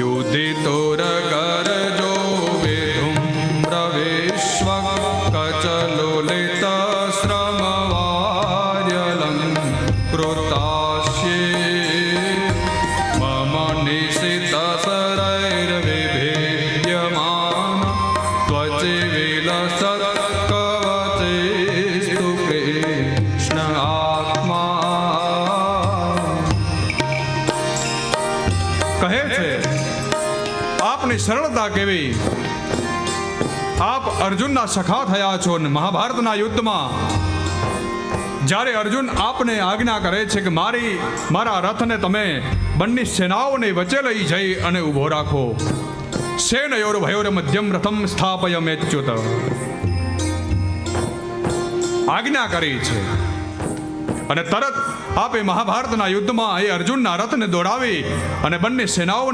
युदितोरगरजो विधुम्रविश्व कचलोलितश्रमवार्यलं कृतास्ये मम निशितशरैर्विभेद्यमान त्वचि विलसत्कवचेस्तु कृष्ण आत्मा। કહે છે આપની સરળતા કેવી, આપ અર્જુનના સખા થયા છો ને મહાભારતના યુદ્ધમાં જ્યારે અર્જુન આપને આજ્ઞા કરે છે કે મારા રથને તમે બંને સેનાઓને વચ્ચે લઈ જઈ અને ઊભો રાખો, સેનયોર ભયોર મધ્યમ રથમ સ્થાપયમેચ્યુત આજ્ઞા કરી છે અને તરત આપે મહાભારતના યુદ્ધમાં એ અર્જુનના રથને દોડાવી અને બંને સેનાઓને